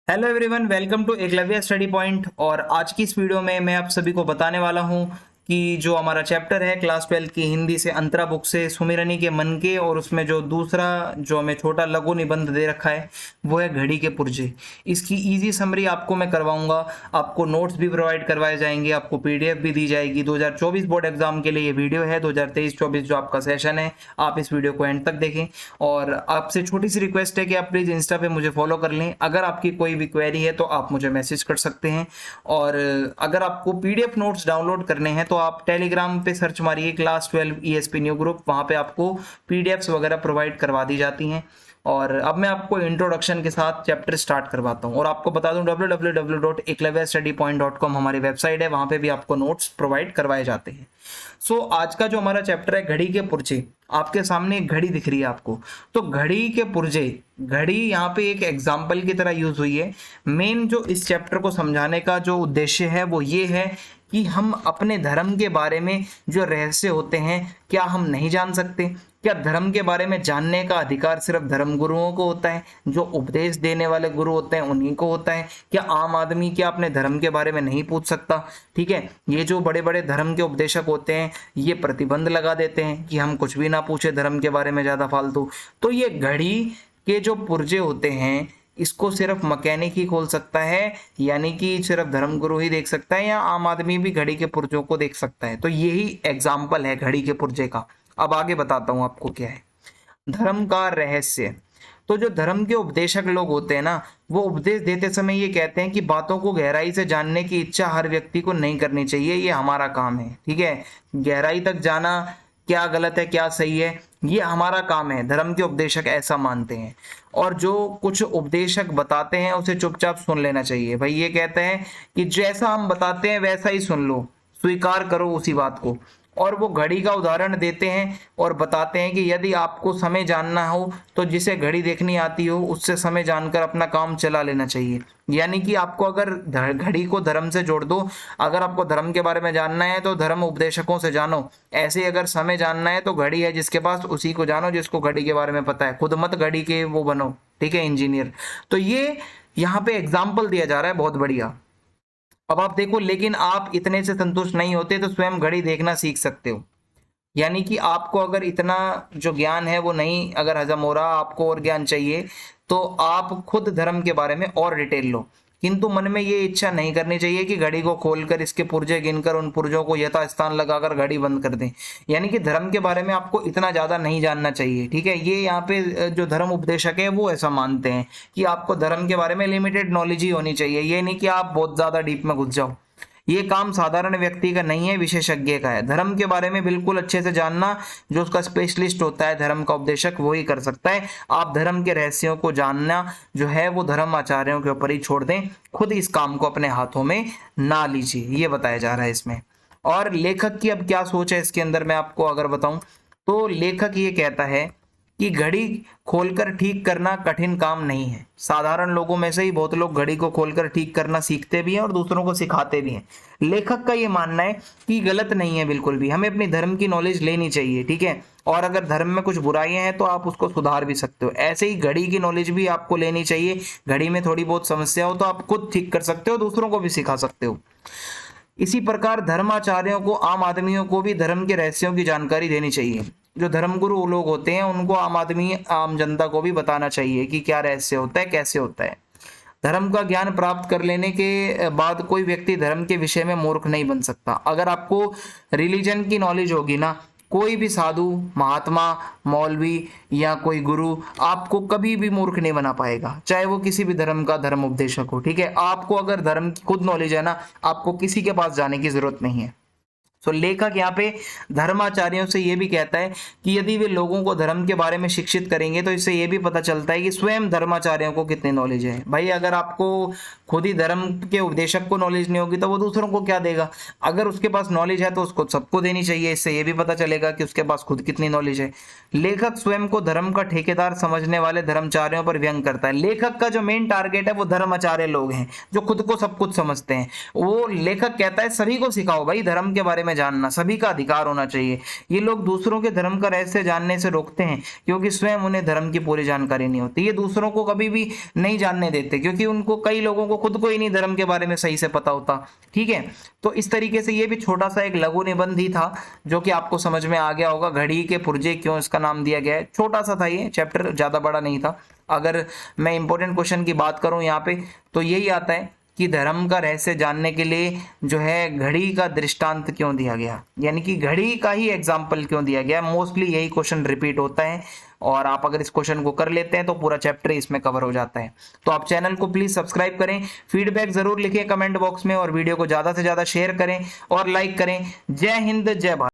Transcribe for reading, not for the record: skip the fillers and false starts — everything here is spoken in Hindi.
Hello everyone, welcome to Eklavya study point. और आज की इस वीडियो में मैं आप सभी को बताने वाला हूं कि जो हमारा चैप्टर है क्लास 12 की हिंदी से अंतरा बुक से सुमिरनी के मन के, और उसमें जो दूसरा जो हमें छोटा लघु निबंध दे रखा है वो है घड़ी के पुर्जे। इसकी इजी समरी आपको मैं करवाऊंगा। आपको नोट्स भी प्रोवाइड करवाए जाएंगे, आपको पीडीएफ भी दी जाएगी। 2024 बोर्ड एग्जाम के लिए ये वीडियो है। 2023-24 जो आपका सेशन है, आप इस वीडियो को एंड तक देखें। और आपसे छोटी सी रिक्वेस्ट है कि आप प्लीज़ इंस्टा पे मुझे फॉलो कर लें। अगर आपकी कोई भी क्वेरी है तो आप मुझे मैसेज कर सकते हैं। और अगर आपको पीडीएफ नोट्स डाउनलोड करने हैं तो आप टेलीग्राम पे सर्च मारिए क्लास 12 ईएसपी न्यू ग्रुप, वहाँ पे आपको पीडीएफ्स वगैरह प्रोवाइड करवा दी जाती हैं। और अब मैं आपको इंट्रोडक्शन के साथ चैप्टर स्टार्ट करवाता हूँ। और आपको बता दूं www.eklavyastudypoint.com हमारी वेबसाइट है, वहाँ पे भी आपको नोट्स प्रोवाइड करवाए जाते हैं। आज का जो हमारा चैप्टर है घड़ी के पुर्जे, आपके सामने एक घड़ी दिख रही है आपको। तो घड़ी के पुर्जे, घड़ी यहाँ पे एक एग्जाम्पल की तरह यूज हुई है। मेन जो इस चैप्टर को समझाने का जो उद्देश्य है वो ये है कि हम अपने धर्म के बारे में जो रहस्य होते हैं क्या हम नहीं जान सकते? क्या धर्म के बारे में जानने का अधिकार सिर्फ धर्म गुरुओं को होता है? जो उपदेश देने वाले गुरु होते हैं उन्हीं को होता है? क्या आम आदमी क्या अपने धर्म के बारे में नहीं पूछ सकता? ठीक है, ये जो बड़े बड़े धर्म के उपदेशक होते हैं ये प्रतिबंध लगा देते हैं कि हम कुछ भी ना पूछे धर्म के बारे में ज़्यादा फालतू। तो ये घड़ी के जो पुर्जे होते हैं इसको सिर्फ मैकेनिक ही खोल सकता है, यानी कि सिर्फ धर्मगुरु ही देख सकता है, या आम आदमी भी घड़ी के पुर्जों को देख सकता है। तो यही एग्जाम्पल है घड़ी के पुर्जे का। अब आगे बताता हूं आपको क्या है धर्म का रहस्य। तो जो धर्म के उपदेशक लोग होते हैं ना, वो उपदेश देते समय ये कहते हैं कि बातों को गहराई से जानने की इच्छा हर व्यक्ति को नहीं करनी चाहिए, ये हमारा काम है। ठीक है, गहराई तक जाना क्या गलत है क्या सही है ये हमारा काम है, धर्म के उपदेशक ऐसा मानते हैं। और जो कुछ उपदेशक बताते हैं उसे चुपचाप सुन लेना चाहिए। भाई ये कहते हैं कि जैसा हम बताते हैं वैसा ही सुन लो, स्वीकार करो उसी बात को। और वो घड़ी का उदाहरण देते हैं और बताते हैं कि यदि आपको समय जानना हो तो जिसे घड़ी देखनी आती हो उससे समय जानकर अपना काम चला लेना चाहिए। यानी कि आपको अगर घड़ी को धर्म से जोड़ दो, अगर आपको धर्म के बारे में जानना है तो धर्म उपदेशकों से जानो। ऐसे ही अगर समय जानना है तो घड़ी है जिसके पास, उसी को जानो जिसको घड़ी के बारे में पता है। खुद मत घड़ी के वो बनो, ठीक है, इंजीनियर। तो ये यहाँ पे एग्जाम्पल दिया जा रहा है, बहुत बढ़िया। अब आप देखो, लेकिन आप इतने से संतुष्ट नहीं होते तो स्वयं घड़ी देखना सीख सकते हो। यानी कि आपको अगर इतना जो ज्ञान है वो नहीं अगर हजम हो रहा, आपको और ज्ञान चाहिए, तो आप खुद धर्म के बारे में और डिटेल लो। किंतु मन में ये इच्छा नहीं करनी चाहिए कि घड़ी को खोलकर इसके पुर्जे गिनकर उन पुर्जों को यथास्थान लगाकर घड़ी बंद कर दें। यानी कि धर्म के बारे में आपको इतना ज्यादा नहीं जानना चाहिए। ठीक है, ये यहाँ पे जो धर्म उपदेशक है वो ऐसा मानते हैं कि आपको धर्म के बारे में लिमिटेड नॉलेज ही होनी चाहिए। ये नहीं कि आप बहुत ज्यादा डीप में घुस जाओ। ये काम साधारण व्यक्ति का नहीं है, विशेषज्ञ का है। धर्म के बारे में बिल्कुल अच्छे से जानना जो उसका स्पेशलिस्ट होता है, धर्म का उपदेशक, वही कर सकता है। आप धर्म के रहस्यों को जानना जो है वो धर्म आचार्यों के ऊपर ही छोड़ दें, खुद इस काम को अपने हाथों में ना लीजिए, ये बताया जा रहा है इसमें। और लेखक की अब क्या सोच है इसके अंदर मैं आपको अगर बताऊं तो लेखक ये कहता है कि घड़ी खोलकर ठीक करना कठिन काम नहीं है। साधारण लोगों में से ही बहुत लोग घड़ी को खोलकर ठीक करना सीखते भी हैं और दूसरों को सिखाते भी हैं। लेखक का ये मानना है कि गलत नहीं है बिल्कुल भी, हमें अपनी धर्म की नॉलेज लेनी चाहिए। ठीक है, और अगर धर्म में कुछ बुराइयां हैं तो आप उसको सुधार भी सकते हो। ऐसे ही घड़ी की नॉलेज भी आपको लेनी चाहिए। घड़ी में थोड़ी बहुत समस्या हो तो आप खुद ठीक कर सकते हो, दूसरों को भी सिखा सकते हो। इसी प्रकार धर्माचार्यों को, आम आदमियों को भी धर्म के रहस्यों की जानकारी देनी चाहिए। जो धर्मगुरु लोग होते हैं उनको आम आदमी, आम जनता को भी बताना चाहिए कि क्या रहस्य होता है, कैसे होता है। धर्म का ज्ञान प्राप्त कर लेने के बाद कोई व्यक्ति धर्म के विषय में मूर्ख नहीं बन सकता। अगर आपको रिलीजन की नॉलेज होगी ना, कोई भी साधु, महात्मा, मौलवी या कोई गुरु आपको कभी भी मूर्ख नहीं बना पाएगा, चाहे वो किसी भी धर्म का धर्म उपदेशक हो। ठीक है, आपको अगर धर्म की खुद नॉलेज है ना, आपको किसी के पास जाने की जरूरत नहीं है। तो लेखक यहाँ पे धर्माचार्यों से ये भी कहता है कि यदि वे लोगों को धर्म के बारे में शिक्षित करेंगे तो इससे ये भी पता चलता है कि स्वयं धर्माचार्यों को कितनी नॉलेज है। भाई अगर आपको खुद ही धर्म के उपदेशक को नॉलेज नहीं होगी तो वो दूसरों को क्या देगा? अगर उसके पास नॉलेज है तो उसको सबको देनी चाहिए। इससे ये भी पता चलेगा कि उसके पास खुद कितनी नॉलेज है। लेखक स्वयं को धर्म का ठेकेदार समझने वाले धर्माचार्यों पर व्यंग करता है। लेखक का जो मेन टारगेट है वो धर्माचार्य लोग हैं जो खुद को सब कुछ समझते हैं। वो लेखक कहता है सभी को सिखाओ भाई, धर्म के बारे में में जानना सभी का अधिकार होना चाहिए। ये लोग दूसरों के धर्म का रहस्य जानने से रोकते हैं क्योंकि स्वयं उन्हें धर्म की पूरी जानकारी नहीं होती। ये दूसरों को कभी भी नहीं जानने देते क्योंकि उनको, कई लोगों को खुद को ही नहीं धर्म के बारे में सही से पता होता। ठीक है, तो इस तरीके से ये भी छोटा सा एक लघु निबंध ही था जो कि आपको समझ में आ गया होगा। घड़ी के पुर्जे क्यों इसका नाम दिया गया है, छोटा सा था ये चैप्टर, ज्यादा बड़ा नहीं था। अगर मैं इंपॉर्टेंट क्वेश्चन की बात करूं यहाँ पे तो यही आता है कि धर्म का रहस्य जानने के लिए जो है घड़ी का दृष्टांत क्यों दिया गया, यानी कि घड़ी का ही एग्जाम्पल क्यों दिया गया। मोस्टली यही क्वेश्चन रिपीट होता है और आप अगर इस क्वेश्चन को कर लेते हैं तो पूरा चैप्टर इसमें कवर हो जाता है। तो आप चैनल को प्लीज सब्सक्राइब करें, फीडबैक जरूर लिखें कमेंट बॉक्स में और वीडियो को ज्यादा से ज्यादा शेयर करें और लाइक करें। जय हिंद, जय भारत।